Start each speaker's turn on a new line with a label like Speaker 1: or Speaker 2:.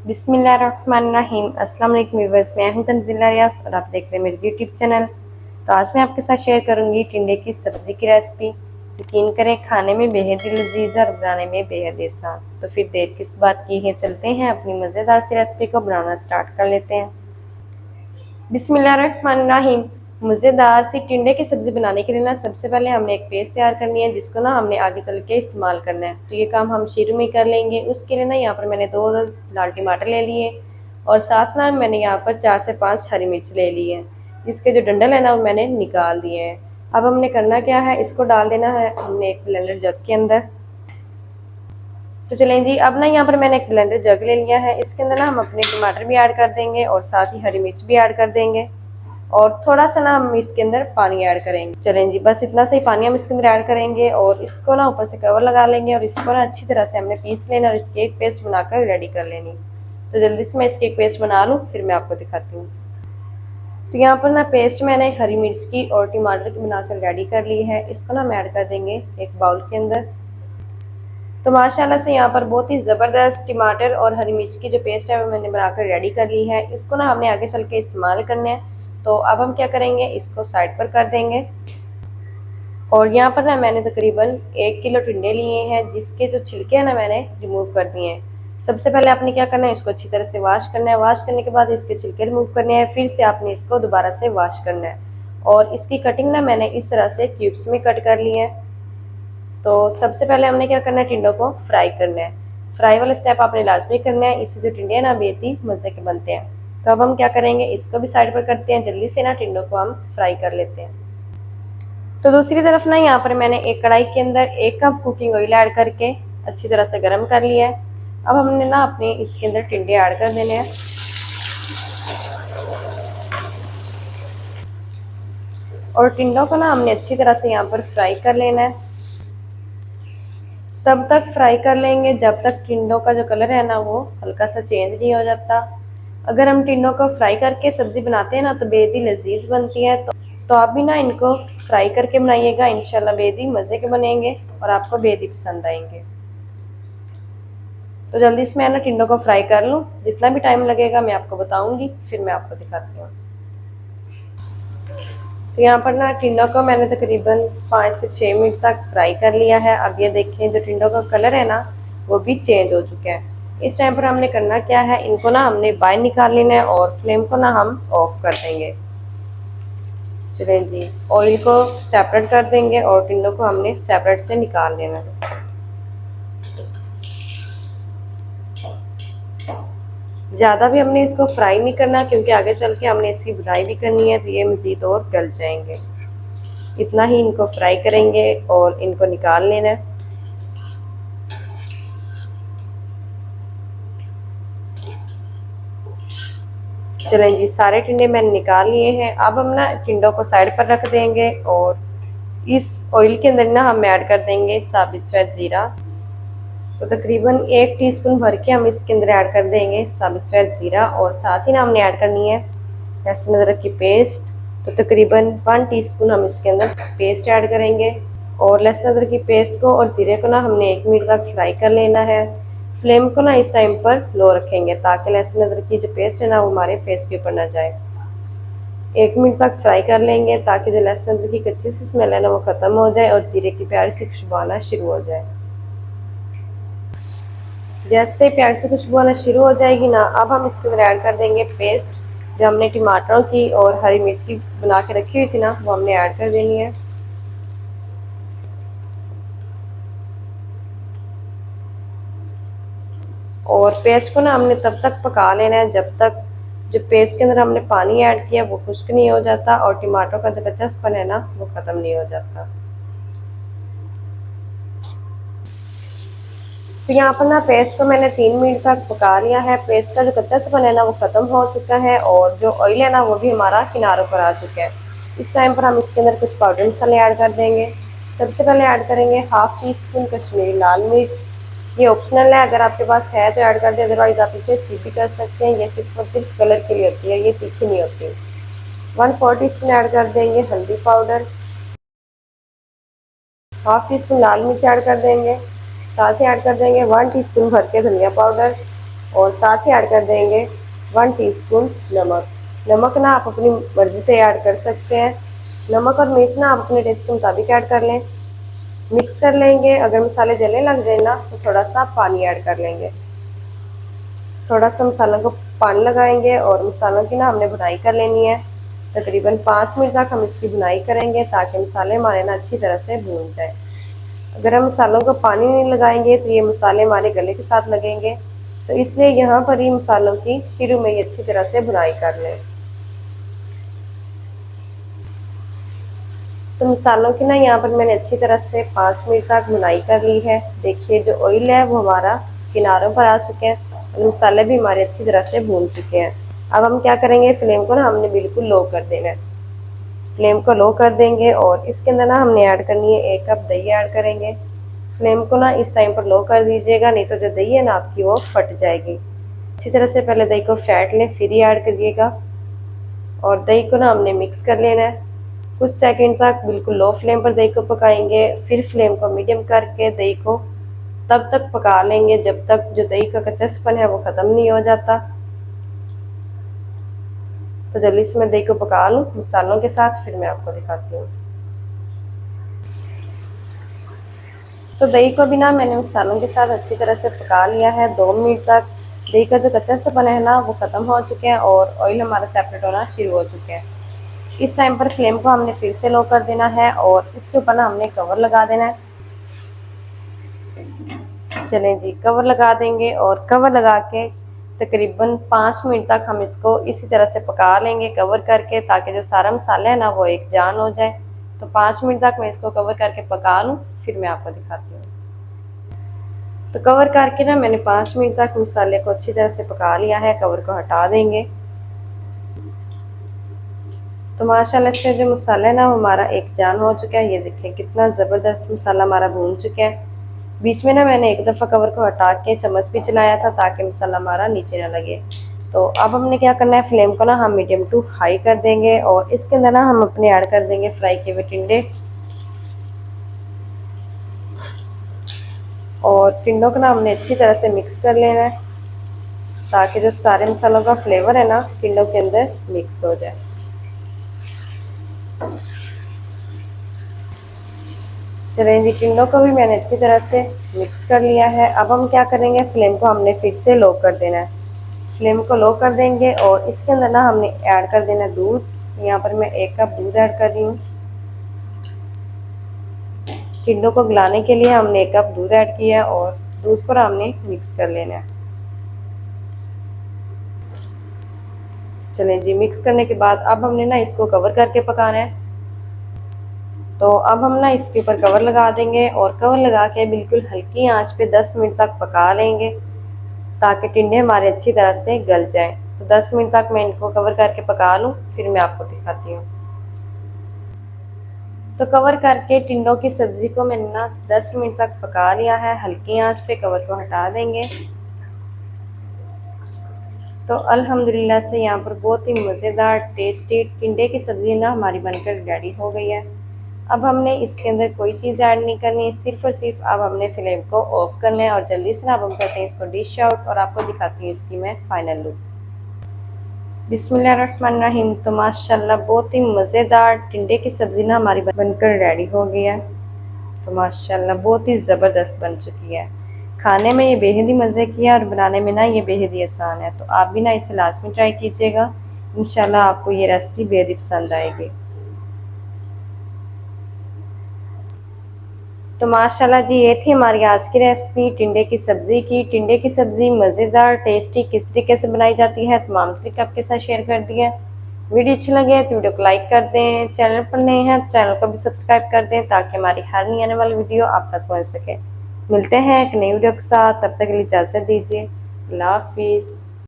Speaker 1: बिस्मिल्लाहिर्रहमानिर्रहीम। अस्सलाम वालेकुम व्यूअर्स, मैं हूं तंजीला रियाज और आप देख रहे हैं मेरे यूट्यूब चैनल। तो आज मैं आपके साथ शेयर करूंगी टिंडे की सब्ज़ी की रेसिपी। यकीन करें खाने में बेहद ही लजीज और बनाने में बेहद आसान। तो फिर देर किस बात की है, चलते हैं अपनी मज़ेदार सी रेसिपी को बनाना स्टार्ट कर लेते हैं। बिस्मिल्लाहिर्रहमानिर्रहीम। मज़ेदार सी टिंडे की सब्ज़ी बनाने के लिए ना सबसे पहले हमने एक पेस्ट तैयार करनी है, जिसको ना हमने आगे चल के इस्तेमाल करना है। तो ये काम हम शुरू में कर लेंगे। उसके लिए ना यहाँ पर मैंने 2 लाल टमाटर ले लिए और साथ ना मैंने यहाँ पर 4 से 5 हरी मिर्च ले ली है, जिसके जो डंडल है ना वो मैंने निकाल दिए हैं। अब हमने करना क्या है, इसको डाल देना है हमने एक ब्लेंडर जग के अंदर। तो चलें जी, अब ना यहाँ पर मैंने एक ब्लेंडर जग ले लिया है। इसके अंदर ना हम अपने टमाटर भी ऐड कर देंगे और साथ ही हरी मिर्च भी ऐड कर देंगे और थोड़ा सा ना हम इसके अंदर पानी ऐड करेंगे। चलें जी, बस इतना सा ही पानी हम इसके अंदर ऐड करेंगे और इसको ना ऊपर से कवर लगा लेंगे और इसको ना अच्छी तरह से हमने पीस लेना और इसकी एक पेस्ट बनाकर रेडी कर लेनी। तो जल्दी से मैं इसकी एक पेस्ट बना लूँ, फिर मैं आपको दिखाती हूँ। तो यहाँ पर ना पेस्ट मैंने हरी मिर्च की और टमाटर की बनाकर रेडी कर ली है। इसको ना हम ऐड कर देंगे एक बाउल के अंदर। तो माशाल्लाह से यहाँ पर बहुत ही ज़बरदस्त टमाटर और हरी मिर्च की जो पेस्ट है वो मैंने बनाकर रेडी कर ली है। इसको ना हमने आगे चल के इस्तेमाल करना है। तो अब हम क्या करेंगे, इसको साइड पर कर देंगे। और यहाँ पर ना मैंने तकरीबन 1 किलो टिंडे लिए हैं, जिसके जो छिलके हैं ना मैंने रिमूव कर दिए हैं। सबसे पहले आपने क्या करना है, इसको अच्छी तरह से वॉश करना है। वॉश करने के बाद इसके छिलके रिमूव करने हैं, फिर से आपने इसको दोबारा से वॉश करना है। और इसकी कटिंग ना मैंने इस तरह से क्यूब्स में कट कर ली है। तो सबसे पहले हमने क्या करना है, टिंडों को फ्राई करना है। फ्राई वाला स्टेप आपने लाजमी करना है, इससे जो टिंडे हैं ना बेहद ही मज़े के बनते हैं। तो अब हम क्या करेंगे, इसको भी साइड पर करते हैं। जल्दी से ना टिंडों को हम फ्राई कर लेते हैं। तो दूसरी तरफ ना यहाँ पर मैंने एक कढ़ाई के अंदर 1 कप कुकिंग ऑयल ऐड करके अच्छी तरह से गर्म कर लिया है। अब हमने ना अपने इसके अंदर टिंडे ऐड कर देने हैं और टिंडों को ना हमने अच्छी तरह से यहाँ पर फ्राई कर लेना है। तब तक फ्राई कर लेंगे जब तक टिंडों का जो कलर है ना वो हल्का सा चेंज नहीं हो जाता। अगर हम टिंडों को फ्राई करके सब्जी बनाते हैं ना तो बेहद ही लजीज बनती है। तो आप भी ना इनको फ्राई करके बनाइएगा, इंशाल्लाह बेहद ही मज़े के बनेंगे और आपको बेहद ही पसंद आएंगे। तो जल्दी से मैं ना टिंडों को फ्राई कर लूँ। जितना भी टाइम लगेगा मैं आपको बताऊंगी, फिर मैं आपको दिखाती हूँ। तो यहाँ पर ना टिंडों को मैंने तकरीबन 5 से 6 मिनट तक फ्राई कर लिया है। अब ये देखें जो टिंडों का कलर है ना वो भी चेंज हो चुका है। इस टाइम पर हमने करना क्या है, इनको ना हमने बाहर निकाल लेना है और फ्लेम को ना हम ऑफ कर देंगे। चलें जी, ऑयल को सेपरेट कर देंगे और टिंडों को हमने सेपरेट से निकाल लेना है। ज़्यादा भी हमने इसको फ्राई नहीं करना, क्योंकि आगे चल के हमने इसकी बुनाई भी करनी है तो ये मज़ीद और गल जाएंगे। इतना ही इनको फ्राई करेंगे और इनको निकाल लेना है। चलें जी, सारे टिंडे मैंने निकाल लिए हैं। अब हम ना टिंडों को साइड पर रख देंगे और इस ऑयल के अंदर ना हम ऐड कर देंगे साबित सफ़ेद ज़ीरा। तो तकरीबन 1 टीस्पून भर के हम इसके अंदर ऐड कर देंगे साबित सफ़ेद ज़ीरा और साथ ही ना हमने ऐड करनी है लहसुन अदरक की पेस्ट। तो तकरीबन 1 टीस्पून हम इसके अंदर पेस्ट ऐड करेंगे और लहसुन अदरक की पेस्ट को और ज़ीरे को ना हमने 1 मिनट तक फ्राई कर लेना है। फ्लेम को ना इस टाइम पर लो रखेंगे ताकि लहसुन अदरक की जो पेस्ट है ना वो हमारे फेस के ऊपर ना जाए। 1 मिनट तक फ्राई कर लेंगे ताकि जो लहसुन अदरक की कच्ची सी स्मेल है ना वो ख़त्म हो जाए और ज़ीरे की प्यारी सी खुशबू आना शुरू हो जाए। जैसे प्यार से खुशबू आना शुरू हो जाएगी ना, अब हम इसके अंदर ऐड कर देंगे पेस्ट जो हमने टमाटरों की और हरी मिर्च की बना के रखी हुई थी ना, वो हमने ऐड कर देनी है। और पेस्ट को ना हमने तब तक पका लेना है जब तक जो पेस्ट के अंदर हमने पानी ऐड किया वो खुश्क नहीं हो जाता और टमाटरों का जो कच्चापन है ना वो ख़त्म नहीं हो जाता। तो यहाँ पर ना पेस्ट को मैंने 3 मिनट तक पका लिया है। पेस्ट का जो कच्चापन है ना वो ख़त्म हो चुका है और जो ऑयल है ना वो भी हमारा किनारों पर आ चुका है। इस टाइम पर हम इसके अंदर कुछ पाउडर मसाले ऐड कर देंगे। सबसे पहले ऐड करेंगे 1/2 टीस्पून कश्मीरी लाल मिर्च। ये ऑप्शनल है, अगर आपके पास है तो ऐड कर दें, अदरवाइज आप इसे स्किप भी कर सकते हैं। ये सिर्फ और सिर्फ कलर के लिए होती है, ये तीखी नहीं होती। 1/4 टीस्पून ऐड कर देंगे हल्दी पाउडर। 1/2 टीस्पून लाल मिर्च ऐड कर देंगे। साथ ही ऐड कर देंगे 1 टीस्पून भर के धनिया पाउडर। और साथ ही ऐड कर देंगे 1 टीस्पून नमक। नमक ना आप अपनी मर्ज़ी से ऐड कर सकते हैं। नमक और मिर्च ना आप अपने टेस्ट के मुताबिक ऐड कर लें। मिक्स कर लेंगे। अगर मसाले जलने लग जाए ना तो थोड़ा सा पानी ऐड कर लेंगे। थोड़ा सा मसालों को पानी लगाएंगे और मसालों की ना हमने भुनाई कर लेनी है। तकरीबन 5 मिनट तक हम इसकी भुनाई करेंगे ताकि मसाले हमारे ना अच्छी तरह से भून जाए। अगर हम मसालों को पानी नहीं लगाएंगे तो ये मसाले हमारे गले के साथ लगेंगे, तो इसलिए यहाँ पर ही मसालों की शुरू में ही अच्छी तरह से भुनाई कर लें। तो मसालों की ना यहाँ पर मैंने अच्छी तरह से 5 मिनट तक भुनाई कर ली है। देखिए जो ऑयल है वो हमारा किनारों पर आ चुके हैं और मसाले भी हमारे अच्छी तरह से भून चुके हैं। अब हम क्या करेंगे, फ्लेम को ना हमने बिल्कुल लो कर देना है। फ्लेम को लो कर देंगे और इसके अंदर ना हमने ऐड करनी है 1 कप दही ऐड करेंगे। फ्लेम को ना इस टाइम पर लो कर दीजिएगा, नहीं तो जो दही है ना आपकी वो फट जाएगी। अच्छी तरह से पहले दही को फेंट लें, फिर ही ऐड करिएगा। और दही को ना हमने मिक्स कर लेना है। कुछ सेकंड तक बिल्कुल लो फ्लेम पर दही को पकाएंगे, फिर फ्लेम को मीडियम करके दही को तब तक पका लेंगे जब तक जो दही का कच्चापन है वो ख़त्म नहीं हो जाता। तो जल्दी से मैं दही को पका लूँ मसालों के साथ, फिर मैं आपको दिखाती हूँ। तो दही को भी ना मैंने मसालों के साथ अच्छी तरह से पका लिया है 2 मिनट तक। दही का जो कच्चापन है ना वो ख़त्म हो चुके हैं और ऑयल हमारा सेपरेट होना शुरू हो चुके हैं। इस टाइम पर फ्लेम को हमने फिर से लो कर देना है और इसके ऊपर ना हमने कवर लगा देना है। चलें जी, कवर लगा देंगे और कवर लगा के तकरीबन 5 मिनट तक हम इसको इसी तरह से पका लेंगे कवर करके, ताकि जो सारा मसाला है ना वो एक जान हो जाए। तो 5 मिनट तक मैं इसको कवर करके पका लूँ, फिर मैं आपको दिखाती हूँ। तो कवर करके ना मैंने 5 मिनट तक मसाले को अच्छी तरह से पका लिया है। कवर को हटा देंगे। तो माशाल्लाह से जो मसाला है ना वो हमारा एक जान हो चुका है। ये देखें कितना ज़बरदस्त मसाला हमारा भून चुका है। बीच में ना मैंने एक दफ़ा कवर को हटा के चम्मच भी चलाया था ताकि मसाला हमारा नीचे ना लगे। तो अब हमने क्या करना है, फ्लेम को ना हम मीडियम टू हाई कर देंगे और इसके अंदर ना हम अपने ऐड कर देंगे फ्राई किए हुए टिंडे। और टिंडों को ना हमने अच्छी तरह से मिक्स कर लेना है ताकि जो सारे मसालों का फ्लेवर है ना टिंडों के अंदर मिक्स हो जाए। चलें जी, टिंडों को भी मैंने अच्छी तरह से मिक्स कर लिया है। अब हम क्या करेंगे, फ्लेम को हमने फिर से लो कर देना है। फ्लेम को लो कर देंगे और इसके अंदर ना हमने ऐड कर देना दूध। यहाँ पर मैं 1 कप दूध ऐड कर रही हूँ। टिंडों को गलाने के लिए हमने 1 कप दूध ऐड किया है और दूध को हमने मिक्स कर लेना है। चलें जी, मिक्स करने के बाद अब हमने ना इसको कवर करके पकाना है। तो अब हम ना इसके ऊपर कवर लगा देंगे और कवर लगा के बिल्कुल हल्की आंच पे 10 मिनट तक पका लेंगे ताकि टिंडे हमारे अच्छी तरह से गल जाएं। तो 10 मिनट तक मैं इनको कवर करके पका लूँ, फिर मैं आपको दिखाती हूँ। तो कवर करके टिंडों की सब्ज़ी को मैंने ना 10 मिनट तक पका लिया है। हल्की आंच पे कवर को हटा देंगे। तो अल्हम्दुलिल्लाह से यहाँ पर बहुत ही मज़ेदार टेस्टी टिंडे की सब्ज़ी ना हमारी बनकर रेडी हो गई है। अब हमने इसके अंदर कोई चीज़ ऐड नहीं करनी, सिर्फ़ और सिर्फ अब हमने फ्लेम को ऑफ करना है और जल्दी से ना अब हम करते हैं इसको डिश आउट और आपको दिखाती हूँ इसकी मैं फ़ाइनल लुक। बिस्मिल्लाहिर्रहमानिर्रहीम। तो माशाल्लाह बहुत ही मज़ेदार टिंडे की सब्ज़ी ना हमारी बनकर रेडी हो गई है। तो माशाल्लाह बहुत ही ज़बरदस्त बन चुकी है। खाने में ये बेहद ही मज़े की है और बनाने में ना ये बेहद ही आसान है। तो आप भी ना इसे लाज़मी ट्राई कीजिएगा। इंशाल्लाह आपको ये रेसिपी बेहद ही पसंद आएगी। तो माशाल्लाह जी, ये थी हमारी आज की रेसिपी टिंडे की सब्ज़ी की। टिंडे की सब्ज़ी मज़ेदार टेस्टी किस तरीके से बनाई जाती है तमाम तरीके आपके साथ शेयर कर दिए। वीडियो अच्छी लगे तो वीडियो को लाइक कर दें। चैनल पर नए हैं तो चैनल को भी सब्सक्राइब कर दें ताकि हमारी हर नई आने वाली वीडियो आप तक पहुँच सके। मिलते हैं एक नई वीडियो के साथ, तब तक के लिए इजाज़त दीजिए। अल्लाह हाफिज़।